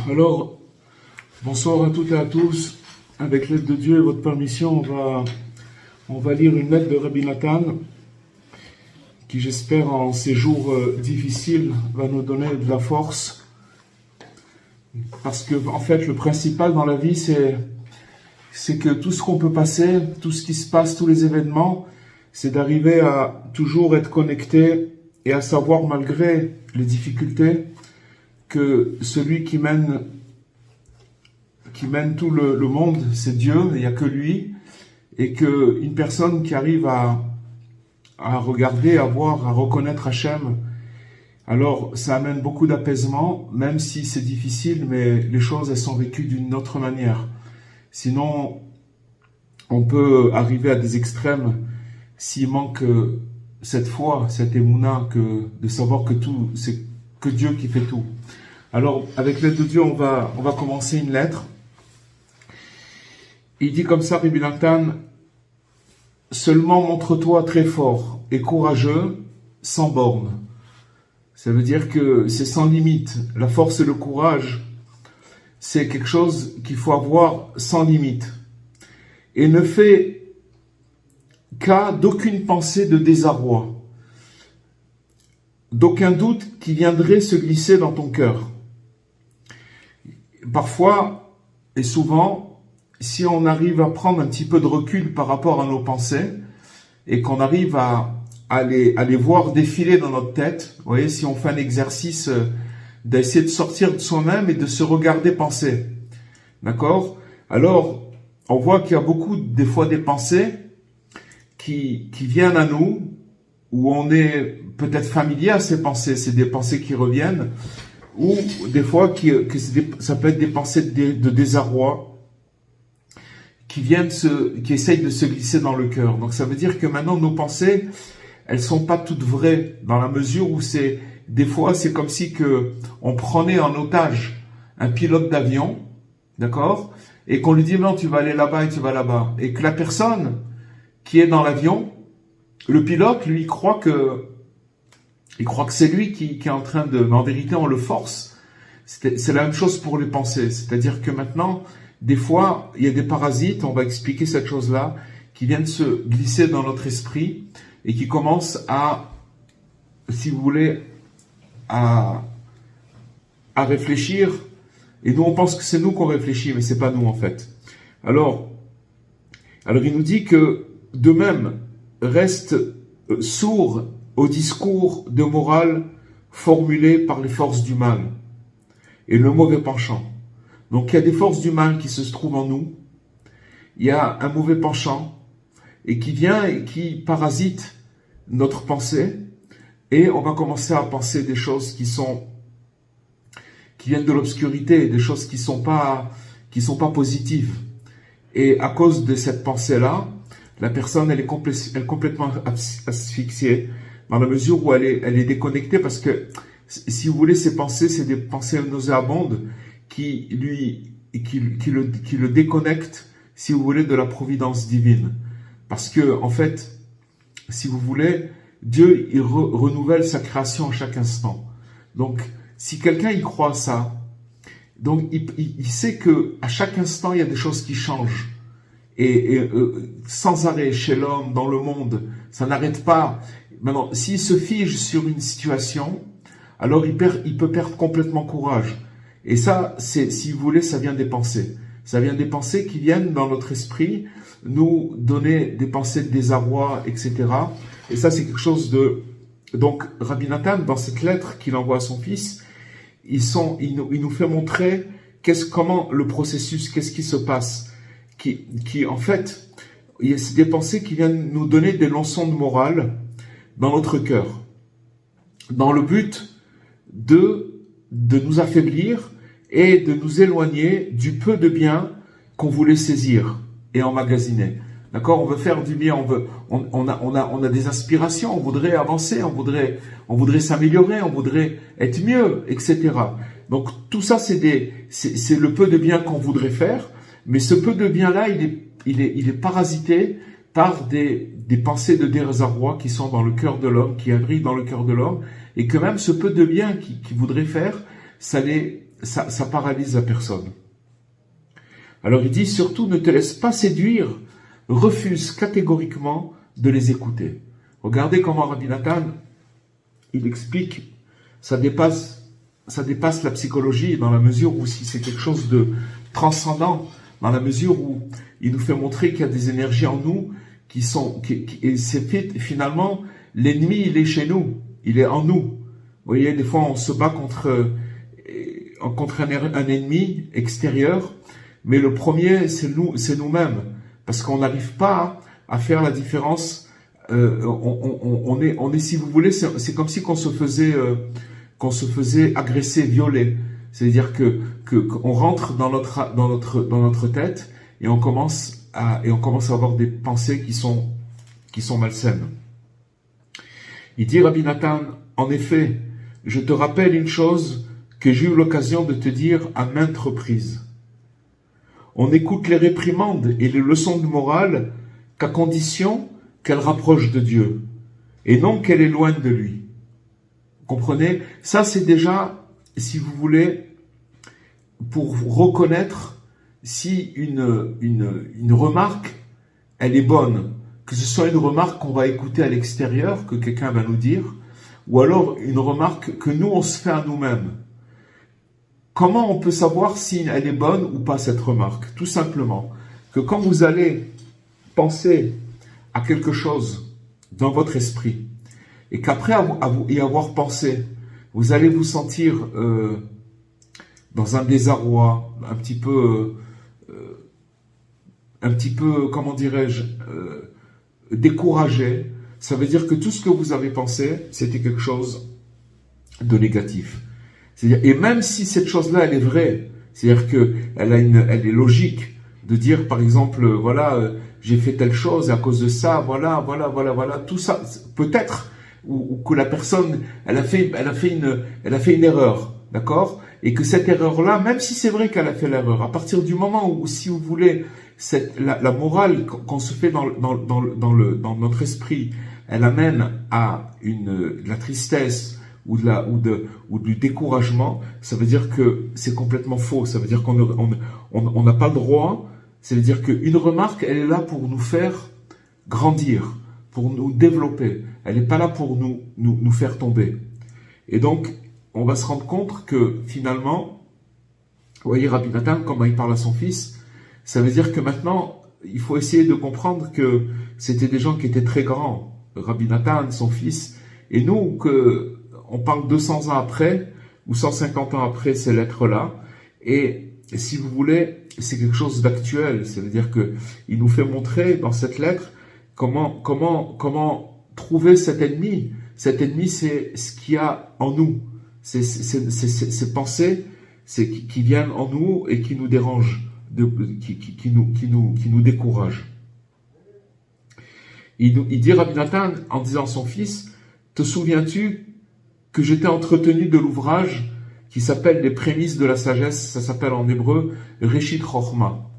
Alors, bonsoir à toutes et à tous. Avec l'aide de Dieu et votre permission, on va lire une lettre de Rabbi Nathan qui, j'espère, en ces jours difficiles, va nous donner de la force. Parce que, en fait, le principal dans la vie, c'est que tout ce qu'on peut passer, tout ce qui se passe, tous les événements, c'est d'arriver à toujours être connecté et à savoir, malgré les difficultés, que celui qui mène tout le monde, c'est Dieu, il n'y a que lui, et qu'une personne qui arrive à regarder, à voir, à reconnaître Hachem, alors ça amène beaucoup d'apaisement, même si c'est difficile, mais les choses, elles sont vécues d'une autre manière. Sinon, on peut arriver à des extrêmes s'il manque cette foi, cette émouna, de savoir que tout, c'est que Dieu qui fait tout. Alors, avec l'aide de Dieu, on va commencer une lettre. Il dit comme ça, Rabbi Nathan, « Seulement montre-toi très fort et courageux, sans borne. » Ça veut dire que c'est sans limite. La force et le courage, c'est quelque chose qu'il faut avoir sans limite. Et ne fais cas d'aucune pensée de désarroi, d'aucun doute qui viendrait se glisser dans ton cœur. Parfois, et souvent, si on arrive à prendre un petit peu de recul par rapport à nos pensées, et qu'on arrive à les voir défiler dans notre tête, vous voyez, si on fait un exercice d'essayer de sortir de soi-même et de se regarder penser, d'accord? Alors, on voit qu'il y a beaucoup, des fois, des pensées qui viennent à nous, où on est peut-être familier à ces pensées, c'est des pensées qui reviennent, ou des fois ça peut être des pensées de désarroi, qui essayent de se glisser dans le cœur. Donc ça veut dire que maintenant nos pensées, elles sont pas toutes vraies, dans la mesure où des fois c'est comme si que on prenait en otage un pilote d'avion, d'accord, et qu'on lui dit non, tu vas aller là-bas et tu vas là-bas, et que la personne qui est dans l'avion, le pilote, lui, il croit que c'est lui qui est en train de, mais en vérité on le force. C'est la même chose pour les pensées, c'est-à-dire que maintenant, des fois, il y a des parasites, on va expliquer cette chose-là, qui viennent se glisser dans notre esprit et qui commencent à, si vous voulez, à réfléchir. Et nous, on pense que c'est nous qu'on réfléchit, mais c'est pas nous en fait. Alors, il nous dit que de même reste sourd au discours de morale formulé par les forces du mal et le mauvais penchant. Donc il y a des forces du mal qui se trouvent en nous, il y a un mauvais penchant et qui vient et qui parasite notre pensée, et on va commencer à penser des choses qui viennent de l'obscurité, des choses qui sont pas positives. Et à cause de cette pensée-là, la personne elle est complètement asphyxiée, dans la mesure où elle est déconnectée, parce que si vous voulez, ces pensées, c'est des pensées nauséabondes qui le déconnectent, si vous voulez, de la providence divine. Parce que, en fait, si vous voulez, Dieu, il renouvelle sa création à chaque instant. Donc, si quelqu'un y croit ça, donc il sait que à chaque instant, il y a des choses qui changent. Et sans arrêt, chez l'homme, dans le monde, ça n'arrête pas. Maintenant, s'il se fige sur une situation, alors il peut perdre complètement courage. Et ça, si vous voulez, ça vient des pensées. Ça vient des pensées qui viennent dans notre esprit, nous donner des pensées de désarroi, etc. Et ça, c'est quelque chose de... Donc, Rabbi Nathan, dans cette lettre qu'il envoie à son fils, il nous fait montrer comment le processus, qu'est-ce qui se passe, qui en fait, c'est des pensées qui viennent nous donner des leçons de morale dans notre cœur, dans le but de nous affaiblir et de nous éloigner du peu de bien qu'on voulait saisir et emmagasiner. D'accord? On veut faire du bien, on a des aspirations, on voudrait avancer, on voudrait s'améliorer, on voudrait être mieux, etc. Donc tout ça, c'est le peu de bien qu'on voudrait faire, mais ce peu de bien-là, il est parasité par des pensées de désarroi qui sont dans le cœur de l'homme, qui abritent dans le cœur de l'homme, et que même ce peu de bien qu'il voudrait faire, ça paralyse la personne. Alors il dit, surtout ne te laisse pas séduire, refuse catégoriquement de les écouter. Regardez comment Rabbi Nathan, il explique, ça dépasse la psychologie, dans la mesure où si c'est quelque chose de transcendant, dans la mesure où il nous fait montrer qu'il y a des énergies en nous et c'est finalement, l'ennemi, il est chez nous, il est en nous. Vous voyez, des fois, on se bat contre un ennemi extérieur, mais le premier, c'est nous-mêmes, parce qu'on n'arrive pas à faire la différence. On est, si vous voulez, c'est comme si qu'on se faisait agresser, violer. C'est-à-dire qu'on rentre dans notre tête et on commence à avoir des pensées qui sont malsaines. Il dit, Rabbi Nathan, en effet, je te rappelle une chose que j'ai eu l'occasion de te dire à maintes reprises. On écoute les réprimandes et les leçons de morale qu'à condition qu'elles rapprochent de Dieu et non qu'elles éloignent de lui. Vous comprenez? Ça, c'est déjà, si vous voulez, pour reconnaître si une remarque, elle est bonne, que ce soit une remarque qu'on va écouter à l'extérieur, que quelqu'un va nous dire, ou alors une remarque que nous, on se fait à nous-mêmes. Comment on peut savoir si elle est bonne ou pas, cette remarque? Tout simplement que quand vous allez penser à quelque chose dans votre esprit, et qu'après y avoir pensé, vous allez vous sentir dans un désarroi, un petit peu, comment dirais-je, découragé, ça veut dire que tout ce que vous avez pensé, c'était quelque chose de négatif. C'est-à-dire, et même si cette chose-là, elle est vraie, c'est-à-dire qu'elle est logique, de dire par exemple, voilà, j'ai fait telle chose et à cause de ça, voilà, tout ça, peut-être, ou que la personne, elle a fait une erreur, d'accord? Et que cette erreur-là, même si c'est vrai qu'elle a fait l'erreur, à partir du moment où, si vous voulez, la morale qu'on se fait dans notre esprit, elle amène à de la tristesse ou du découragement, ça veut dire que c'est complètement faux. Ça veut dire qu'on n'a pas le droit. Ça veut dire qu'une remarque, elle est là pour nous faire grandir, pour nous développer. Elle n'est pas là pour nous faire tomber. Et donc, on va se rendre compte que finalement, vous voyez Rabbi Nathan, comment il parle à son fils, ça veut dire que maintenant, il faut essayer de comprendre que c'était des gens qui étaient très grands. Rabbi Nathan, son fils, et nous, on parle 200 ans après, ou 150 ans après ces lettres-là, et si vous voulez, c'est quelque chose d'actuel. Ça veut dire que il nous fait montrer dans cette lettre comment trouver cet ennemi. Cet ennemi, c'est ce qu'il y a en nous. C'est ces pensées qui viennent en nous et qui nous dérangent, qui nous découragent. Il dit Rabbi Nathan, en disant à son fils, te souviens-tu que j'étais entretenu de l'ouvrage qui s'appelle Les prémices de la sagesse, ça s'appelle en hébreu Reshit Chochma.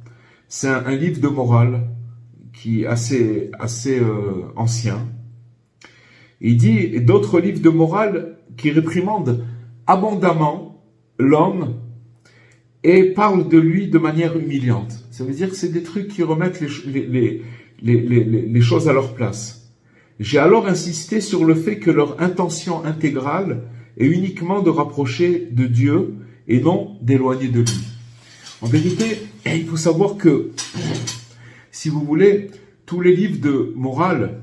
C'est un livre de morale qui est assez ancien. Et il dit, et d'autres livres de morale qui réprimandent abondamment l'homme et parlent de lui de manière humiliante. Ça veut dire que c'est des trucs qui remettent les choses à leur place. J'ai alors insisté sur le fait que leur intention intégrale est uniquement de rapprocher de Dieu et non d'éloigner de lui. En vérité, il faut savoir que, si vous voulez, tous les livres de morale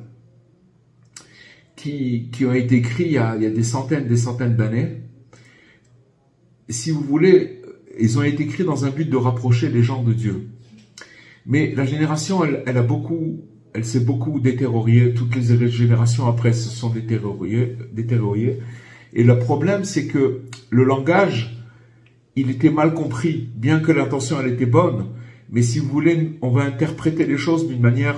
qui ont été écrits il y a des centaines d'années, si vous voulez, ils ont été écrits dans un but de rapprocher les gens de Dieu. Mais la génération, elle s'est beaucoup détériorée. Toutes les générations après se sont détériorées. Et le problème, c'est que le langage, il était mal compris, bien que l'intention, elle était bonne. Mais si vous voulez, on va interpréter les choses d'une manière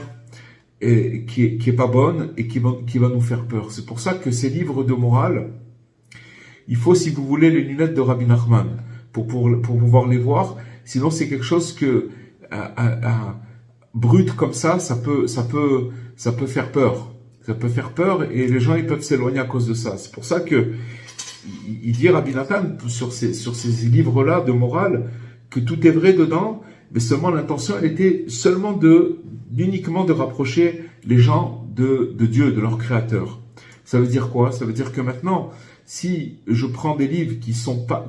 qui est pas bonne et qui va nous faire peur. C'est pour ça que ces livres de morale, il faut, si vous voulez, les lunettes de Rabbi Nachman pour pouvoir les voir. Sinon, c'est quelque chose que brut comme ça peut faire peur. Ça peut faire peur et les gens ils peuvent s'éloigner à cause de ça. C'est pour ça que il dit Rabbi Nathan sur ces livres-là de morale que tout est vrai dedans, mais seulement l'intention elle était seulement uniquement de rapprocher les gens de Dieu, de leur Créateur. Ça veut dire quoi? Ça veut dire que maintenant, si je prends des livres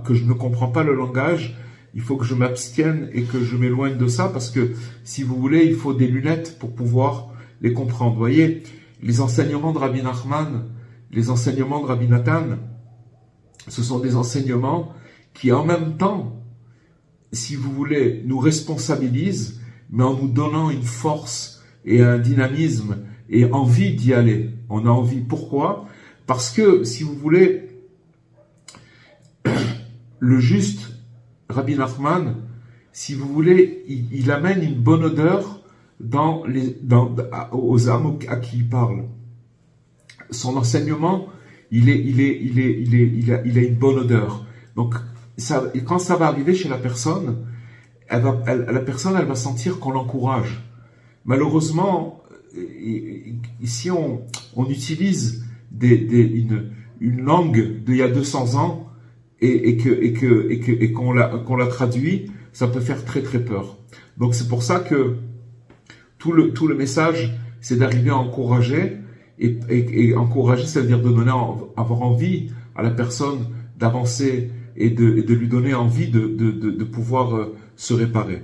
que je ne comprends pas le langage, il faut que je m'abstienne et que je m'éloigne de ça parce que, si vous voulez, il faut des lunettes pour pouvoir les comprendre. Vous voyez, les enseignements de Rabbi Nachman, les enseignements de Rabbi Nathan, ce sont des enseignements qui, en même temps, si vous voulez, nous responsabilisent, mais en nous donnant une force et un dynamisme et envie d'y aller. On a envie. Pourquoi? Parce que, si vous voulez, le juste Rabbi Nachman, si vous voulez, il amène une bonne odeur aux âmes à qui il parle. Son enseignement, il a une bonne odeur. Donc, quand ça va arriver chez la personne, la personne va sentir qu'on l'encourage. Malheureusement, ici on utilise une langue d'il y a 200 ans et qu'on la traduit, ça peut faire très très peur. Donc c'est pour ça que tout le message, c'est d'arriver à encourager et encourager, ça veut dire de avoir envie à la personne d'avancer et de lui donner envie de pouvoir se réparer.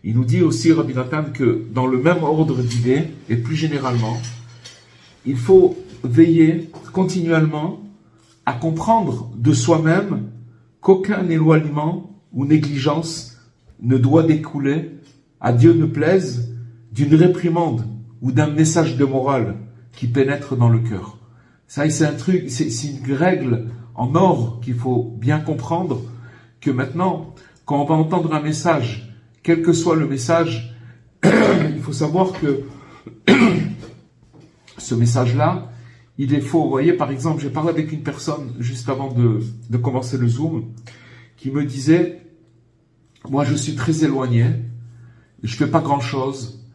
Il nous dit aussi, Rabbi Nathan, que dans le même ordre d'idées, et plus généralement, il faut veiller continuellement à comprendre de soi-même qu'aucun éloignement ou négligence ne doit découler, à Dieu ne plaise, d'une réprimande ou d'un message de morale qui pénètre dans le cœur. Ça, c'est un truc, c'est une règle en or qu'il faut bien comprendre, que maintenant, quand on va entendre un message quel que soit le message, il faut savoir que ce message-là, il est faux. Vous voyez, par exemple, j'ai parlé avec une personne juste avant de commencer le Zoom, qui me disait, moi je suis très éloigné, je fais pas grand-chose,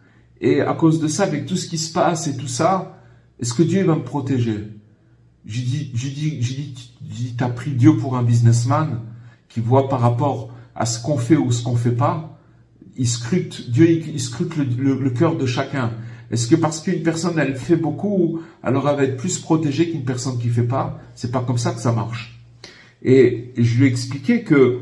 et à cause de ça, avec tout ce qui se passe et tout ça, est-ce que Dieu va me protéger? J'ai dit, t'as pris Dieu pour un businessman qui voit par rapport à ce qu'on fait ou ce qu'on fait pas, Dieu il scrute le cœur de chacun. Est-ce que parce qu'une personne elle fait beaucoup, alors elle va être plus protégée qu'une personne qui fait pas? C'est pas comme ça que ça marche. Et je lui ai expliqué que,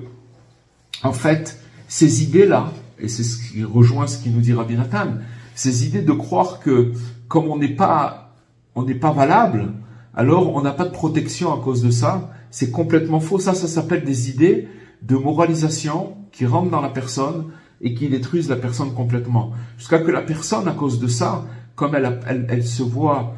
en fait, ces idées-là, et c'est ce qui rejoint ce qui nous dit Rabbi Nathan, ces idées de croire que comme on n'est pas valable, alors on n'a pas de protection à cause de ça, c'est complètement faux. Ça s'appelle des idées de moralisation qui rentrent dans la personne et qui détruisent la personne complètement. Jusqu'à que la personne, à cause de ça, comme elle se voit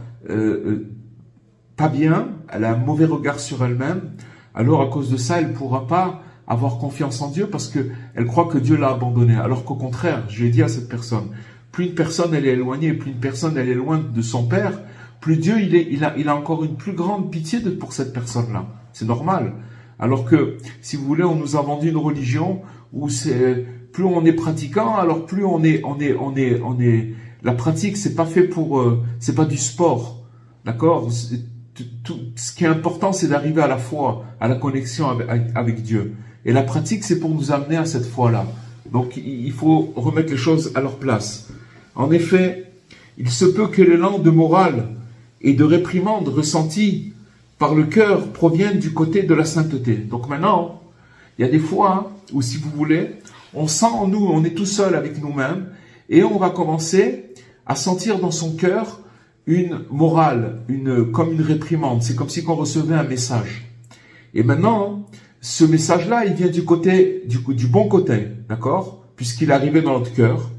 pas bien, elle a un mauvais regard sur elle-même, alors à cause de ça, elle ne pourra pas avoir confiance en Dieu parce qu'elle croit que Dieu l'a abandonnée. Alors qu'au contraire, je l'ai dit à cette personne, plus une personne elle est éloignée, plus une personne elle est loin de son Père, plus Dieu il a encore une plus grande pitié pour cette personne-là. C'est normal. Alors que, si vous voulez, on nous a vendu une religion où plus on est pratiquant, alors plus on est, la pratique, c'est pas fait c'est pas du sport. D'accord? Ce qui est important, c'est d'arriver à la foi, à la connexion avec Dieu. Et la pratique, c'est pour nous amener à cette foi-là. Donc, il faut remettre les choses à leur place. En effet, il se peut que l'élan de morale et de réprimande ressenti par le cœur proviennent du côté de la sainteté. Donc maintenant, il y a des fois où, si vous voulez, on sent en nous, on est tout seul avec nous-mêmes, et on va commencer à sentir dans son cœur une morale, comme une réprimande. C'est comme si on recevait un message. Et maintenant, ce message-là, il vient du bon côté, d'accord? Puisqu'il est arrivé dans notre cœur.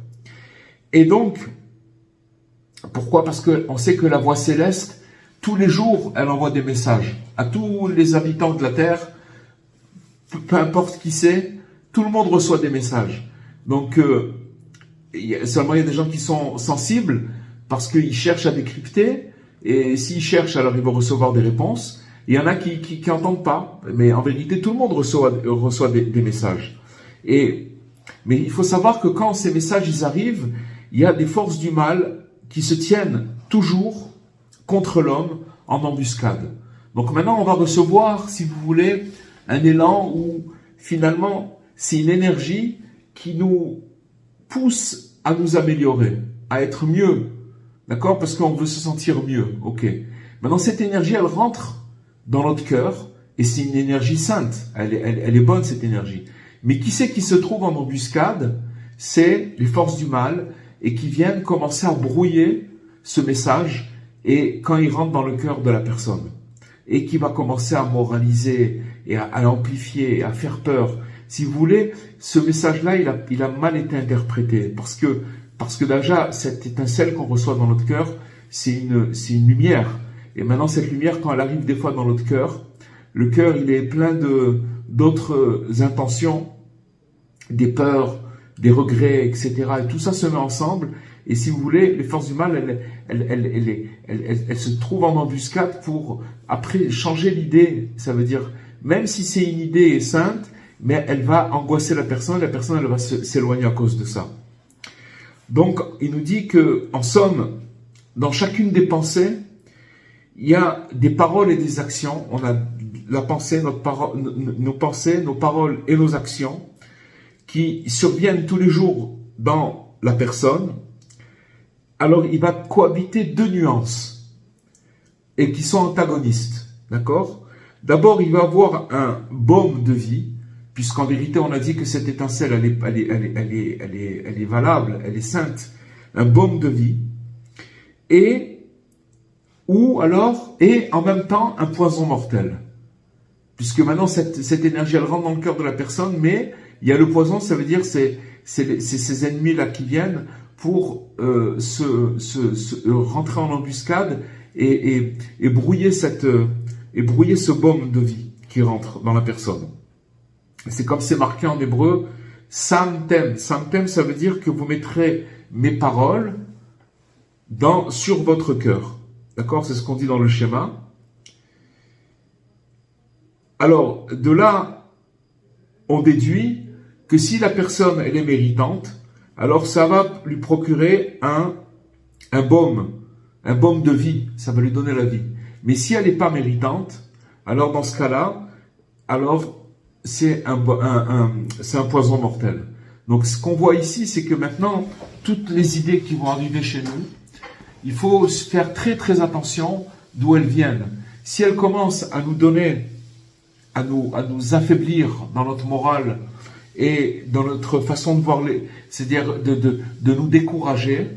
Et donc, pourquoi? Parce qu'on sait que la voix céleste, tous les jours, elle envoie des messages à tous les habitants de la terre, peu importe qui c'est, tout le monde reçoit des messages. Donc, seulement il y a des gens qui sont sensibles parce qu'ils cherchent à décrypter, et s'ils cherchent, alors ils vont recevoir des réponses. Il y en a qui n'entendent pas, mais en vérité, tout le monde reçoit des messages. Mais il faut savoir que quand ces messages ils arrivent, il y a des forces du mal qui se tiennent toujours contre l'homme en embuscade. Donc maintenant, on va recevoir, si vous voulez, un élan où finalement, c'est une énergie qui nous pousse à nous améliorer, à être mieux. D'accord? Parce qu'on veut se sentir mieux. Ok. Maintenant, cette énergie, elle rentre dans notre cœur et c'est une énergie sainte. Elle est bonne, cette énergie. Mais qui c'est qui se trouve en embuscade? C'est les forces du mal et qui viennent commencer à brouiller ce message et quand il rentre dans le cœur de la personne et qui va commencer à moraliser et à amplifier et à faire peur. Si vous voulez, ce message-là, il a mal été interprété parce que déjà, cette étincelle qu'on reçoit dans notre cœur, c'est une lumière. Et maintenant, cette lumière, quand elle arrive des fois dans notre cœur, le cœur, il est plein d'autres intentions, des peurs, des regrets, etc. Et tout ça se met ensemble. Et si vous voulez, les forces du mal, elles se trouvent en embuscade pour, après, changer l'idée. Ça veut dire, même si c'est une idée sainte, mais elle va angoisser la personne elle va s'éloigner à cause de ça. Donc, il nous dit que, en somme, dans chacune des pensées, il y a des paroles et des actions. On a la pensée, nos pensées, nos paroles et nos actions qui surviennent tous les jours dans la personne. Alors, il va cohabiter deux nuances et qui sont antagonistes. D'accord? D'abord, il va avoir un baume de vie, puisqu'en vérité, on a dit que cette étincelle, elle est valable, elle est sainte. Un baume de vie. Et en même temps, un poison mortel. Puisque maintenant, cette énergie, elle rentre dans le cœur de la personne, mais il y a le poison, ça veut dire c'est ces ennemis-là qui viennent pour rentrer en embuscade et brouiller ce baume de vie qui rentre dans la personne. C'est comme c'est marqué en hébreu, Samtem. Samtem, ça veut dire que vous mettrez mes paroles sur votre cœur. D'accord? C'est ce qu'on dit dans le schéma. Alors, de là, on déduit que si la personne, elle est méritante, alors ça va lui procurer un baume de vie, ça va lui donner la vie. Mais si elle n'est pas méritante, alors dans ce cas-là, alors c'est un poison mortel. Donc ce qu'on voit ici, c'est que maintenant, toutes les idées qui vont arriver chez nous, il faut faire très très attention d'où elles viennent. Si elles commencent à nous donner, à nous affaiblir dans notre morale, et dans notre façon de voir c'est-à-dire de nous décourager,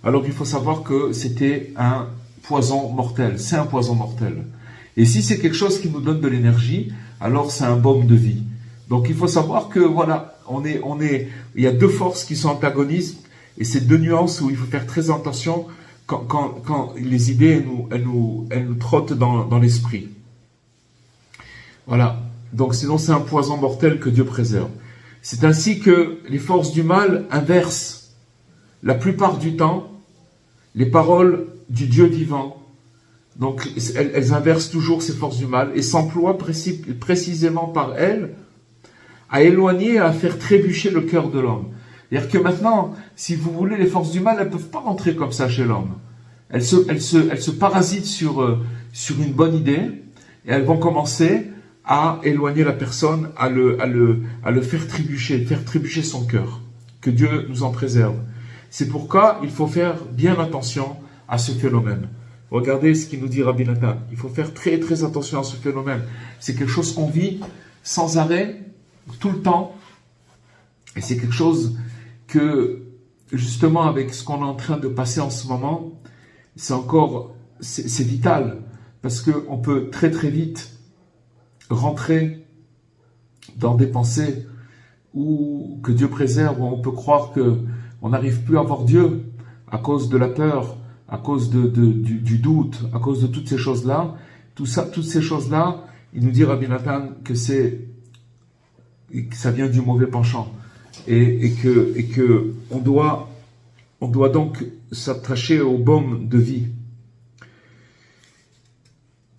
alors il faut savoir que c'était un poison mortel, c'est un poison mortel. Et si c'est quelque chose qui nous donne de l'énergie, alors c'est un baume de vie. Donc il faut savoir que voilà, il y a deux forces qui sont antagonistes, et c'est deux nuances où il faut faire très attention quand les idées elles nous trottent dans l'esprit. Voilà, donc sinon c'est un poison mortel que Dieu préserve. C'est ainsi que les forces du mal inversent la plupart du temps les paroles du Dieu vivant. Donc elles inversent toujours ces forces du mal et s'emploient précisément par elles à éloigner et à faire trébucher le cœur de l'homme. C'est-à-dire que maintenant, si vous voulez, les forces du mal, elles ne peuvent pas rentrer comme ça chez l'homme. Elles se parasitent sur une bonne idée et elles vont commencer à éloigner la personne, à le faire trébucher son cœur. Que Dieu nous en préserve. C'est pourquoi il faut faire bien attention à ce phénomène. Regardez ce qu'il nous dit Rabbi Nathan. Il faut faire très très attention à ce phénomène. C'est quelque chose qu'on vit sans arrêt, tout le temps. Et c'est quelque chose que, justement, avec ce qu'on est en train de passer en ce moment, c'est vital. Parce qu'on peut très très vite rentrer dans des pensées que Dieu préserve, où on peut croire qu'on n'arrive plus à voir Dieu à cause de la peur, à cause du doute, à cause de toutes ces choses-là. Toutes ces choses-là, il nous dit Rabbi Nathan que ça vient du mauvais penchant et que on doit donc s'attacher au baume de vie.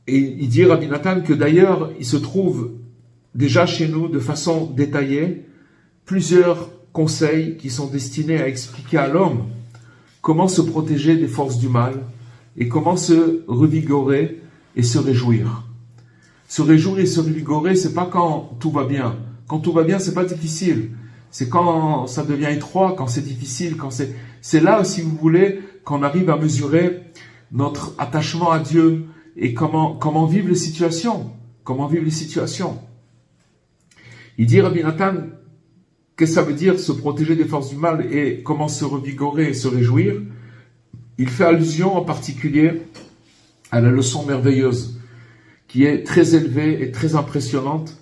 Et il dit Rabbi Nathan que d'ailleurs, il se trouve déjà chez nous de façon détaillée plusieurs conseils qui sont destinés à expliquer à l'homme comment se protéger des forces du mal et comment se revigorer et se réjouir. Se réjouir et se revigorer, c'est pas quand tout va bien. Quand tout va bien, c'est pas difficile. C'est quand ça devient étroit, quand c'est difficile, c'est là, si vous voulez, qu'on arrive à mesurer notre attachement à Dieu et comment vivre les situations. Comment vivre les situations. Il dit, Rabbi Nathan, qu'est-ce que ça veut dire se protéger des forces du mal et comment se revigorer et se réjouir? Il fait allusion en particulier à la leçon merveilleuse qui est très élevée et très impressionnante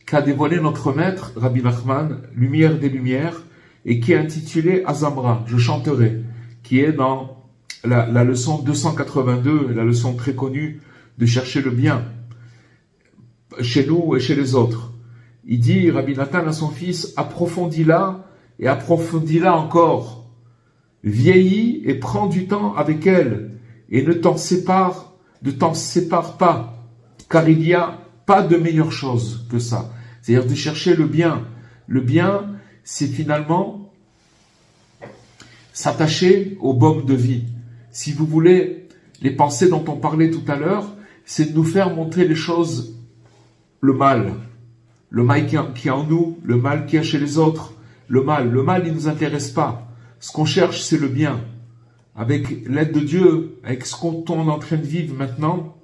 qu'a dévoilé notre maître, Rabbi Nachman, Lumière des Lumières, et qui est intitulée Azamra, je chanterai, qui est dans la leçon 282, la leçon très connue de chercher le bien chez nous et chez les autres. Il dit, Rabbi Nathan à son fils, approfondis-la et approfondis-la encore. Vieillis et prends du temps avec elle et ne t'en sépare pas, car il n'y a pas de meilleure chose que ça. C'est-à-dire de chercher le bien. Le bien, c'est finalement s'attacher au baume de vie. Si vous voulez, les pensées dont on parlait tout à l'heure, c'est de nous faire montrer les choses, le mal qui est en nous, le mal qui est chez les autres, le mal, il ne nous intéresse pas. Ce qu'on cherche, c'est le bien. Avec l'aide de Dieu, avec ce qu'on est en train de vivre maintenant,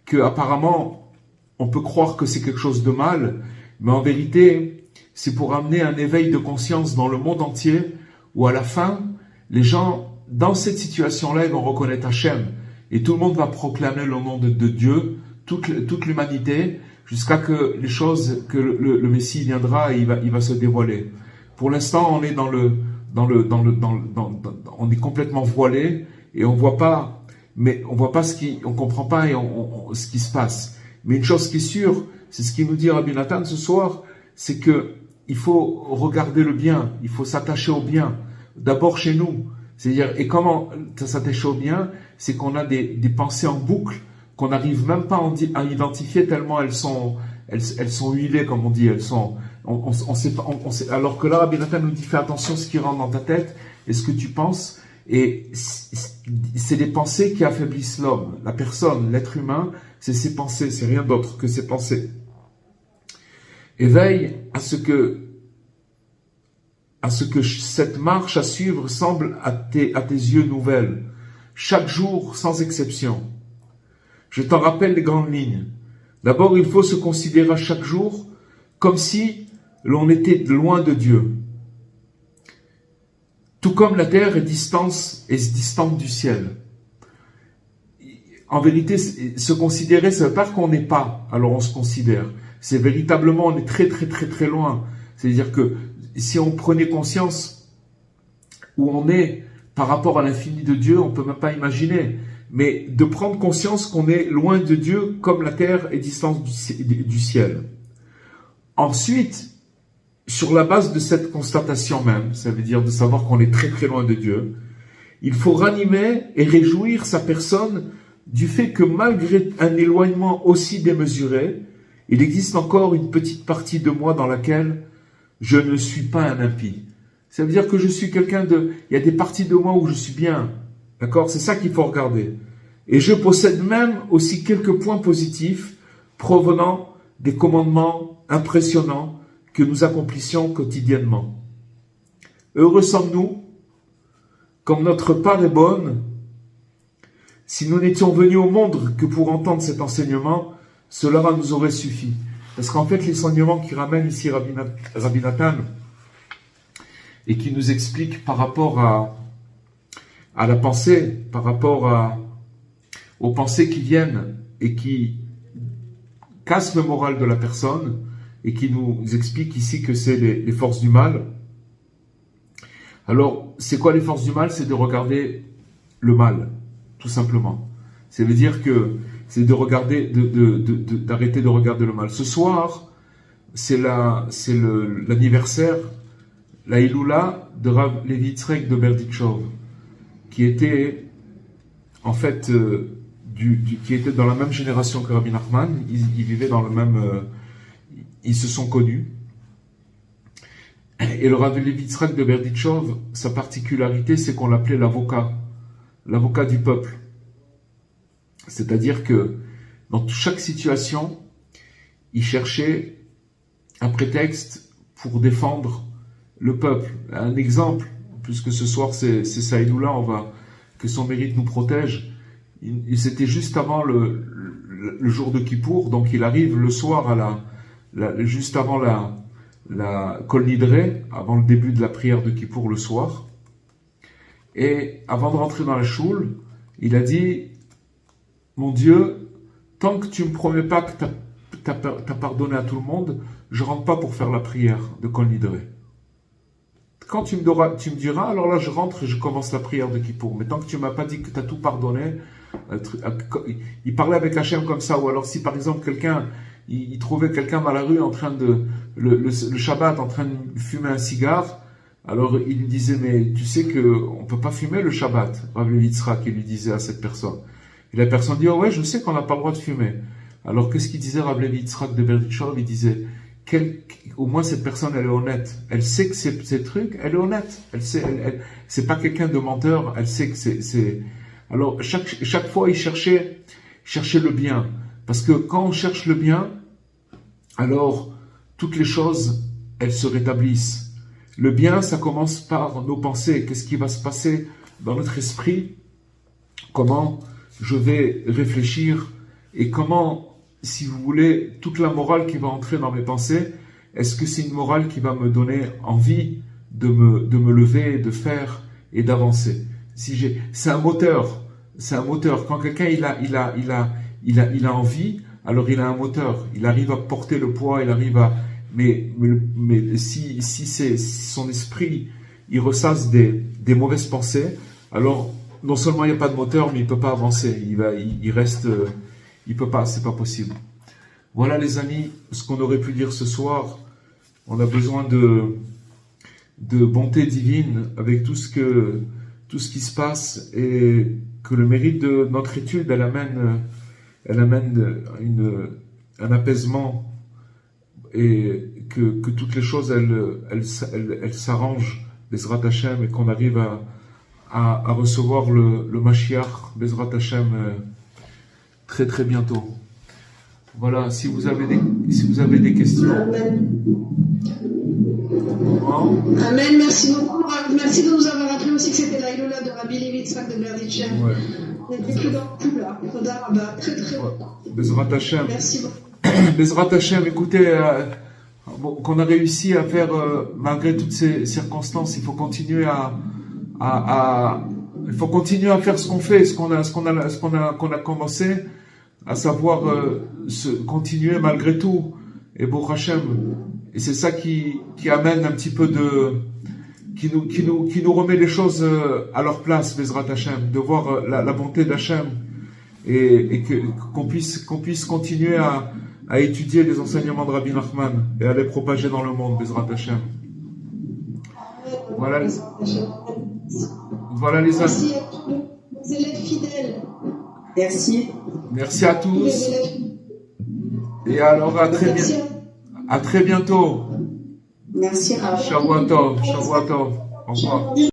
que apparemment on peut croire que c'est quelque chose de mal, mais en vérité, c'est pour amener un éveil de conscience dans le monde entier, où à la fin, les gens, dans cette situation-là, ils vont reconnaître Hachem, et tout le monde va proclamer le nom de Dieu, toute l'humanité, jusqu'à que les choses, que le Messie viendra et il va se dévoiler. Pour l'instant, on est on est complètement voilé et on voit pas on comprend pas ce qui se passe. Mais une chose qui est sûre, c'est ce qu'il nous dit Rabbi Nathan ce soir, c'est que il faut regarder le bien, il faut s'attacher au bien, d'abord chez nous. C'est-à-dire, et comment s'attacher au bien? C'est qu'on a des pensées en boucle qu'on n'arrive même pas à identifier tellement elles sont huilées, comme on dit. On sait pas, alors que là, Rabbi Nathan nous dit fais attention à ce qui rentre dans ta tête et ce que tu penses. Et c'est des pensées qui affaiblissent l'homme, la personne, l'être humain. C'est ses pensées, c'est rien d'autre que ses pensées. Et veille à ce que cette marche à suivre semble à tes yeux nouvelle, chaque jour sans exception. Je t'en rappelle les grandes lignes. D'abord, il faut se considérer à chaque jour comme si l'on était loin de Dieu. Tout comme la terre est distante du ciel. En vérité, se considérer, ça ne veut pas qu'on n'est pas, alors on se considère. C'est véritablement, on est très très très très loin. C'est-à-dire que si on prenait conscience où on est par rapport à l'infini de Dieu, on ne peut même pas imaginer. Mais de prendre conscience qu'on est loin de Dieu comme la terre est distante du ciel. Ensuite, sur la base de cette constatation même, ça veut dire de savoir qu'on est très très loin de Dieu, il faut ranimer et réjouir sa personne du fait que malgré un éloignement aussi démesuré, il existe encore une petite partie de moi dans laquelle je ne suis pas un impie. Ça veut dire que je suis quelqu'un de... Il y a des parties de moi où je suis bien. D'accord? C'est ça qu'il faut regarder. Et je possède même aussi quelques points positifs provenant des commandements impressionnants que nous accomplissions quotidiennement. Heureux sommes-nous, comme notre part est bonne, si nous n'étions venus au monde que pour entendre cet enseignement, cela nous aurait suffi. Parce qu'en fait, l'enseignement qui ramène ici Rabbi Nathan et qui nous explique par rapport à la pensée, par rapport aux pensées qui viennent et qui cassent le moral de la personne et qui nous explique ici que c'est les forces du mal. Alors, c'est quoi les forces du mal? C'est de regarder le mal, tout simplement. Ça veut dire que c'est de regarder, d'arrêter de regarder le mal. Ce soir, c'est l'anniversaire, la Iloula de Rav Levi Yitzhak de Berdichov, qui était en fait qui était dans la même génération que Rabbi Nachman. Ils vivaient dans le même, ils se sont connus. Et le Rav Levi Yitzhak de Berdichov, sa particularité, c'est qu'on l'appelait l'avocat du peuple. C'est-à-dire que dans chaque situation, il cherchait un prétexte pour défendre le peuple. Un exemple, puisque ce soir c'est Saïdoula, que son mérite nous protège. C'était juste avant le jour de Kippour, donc il arrive le soir juste avant la Kol Nidre, avant le début de la prière de Kippour le soir. Et avant de rentrer dans la choule, il a dit: mon Dieu, tant que tu ne me promets pas que tu as pardonné à tout le monde, je ne rentre pas pour faire la prière de Kol Nidre. Quand tu me diras, alors là je rentre et je commence la prière de Kippour. Mais tant que tu ne m'as pas dit que tu as tout pardonné, il parlait avec Hachem comme ça. Ou alors si par exemple quelqu'un, il trouvait quelqu'un dans la rue en train le Shabbat, en train de fumer un cigare, alors il lui disait: mais tu sais qu'on ne peut pas fumer le Shabbat. Rav Levi Yitzhak, il lui disait à cette personne. Et la personne dit: oh ouais, je sais qu'on n'a pas le droit de fumer. Alors qu'est-ce qu'il disait Rav Levi Yitzhak de Berdichov? Il disait: au moins cette personne elle est honnête. Elle sait que ces trucs, elle est honnête. Elle sait, c'est pas quelqu'un de menteur. Elle sait que c'est. Alors chaque fois il cherchait le bien, parce que quand on cherche le bien, alors toutes les choses elles se rétablissent. Le bien, ça commence par nos pensées. Qu'est-ce qui va se passer dans notre esprit? Comment je vais réfléchir et comment, si vous voulez, toute la morale qui va entrer dans mes pensées, est-ce que c'est une morale qui va me donner envie de me lever, de faire et d'avancer? C'est un moteur. Quand quelqu'un il a envie, alors il a un moteur. Il arrive à porter le poids, il arrive à. Mais si son esprit il ressasse des mauvaises pensées, alors non seulement il n'y a pas de moteur, mais il ne peut pas avancer. Il reste, il peut pas, c'est pas possible. Voilà les amis, ce qu'on aurait pu dire ce soir. on a besoin de bonté divine avec tout ce qui se passe, et que le mérite de notre étude, elle amène un apaisement, et que toutes les choses elles s'arrangent, Bezrat Hashem, et qu'on arrive à recevoir le Mashiach, Bezrat Hashem, très très bientôt. Voilà, si vous avez des questions. Amen. Amen, merci beaucoup. Merci de nous avoir rappelé aussi que c'était la Ilola de Rabbi Levi Yitzhak de Berditchev. Ouais. On n'était plus dans le coup là. Très très bon. Bezrat Hashem. Merci beaucoup. Bezrat Hashem, écoutez, qu'on a réussi à faire, malgré toutes ces circonstances, il faut continuer il faut continuer à faire ce qu'on fait, ce qu'on a commencé, à savoir continuer malgré tout. Et Baruch Hashem, et c'est ça qui amène un petit peu qui nous remet les choses à leur place, Bezrat Hashem, de voir la bonté d'Hashem, et qu'on puisse continuer à étudier les enseignements de Rabbi Nachman et à les propager dans le monde, Bezrat Hashem. Voilà les amis. Merci à tous nos élèves fidèles. Merci. Merci à tous. Et alors à très bientôt. Merci. Shavua Tov. Au revoir.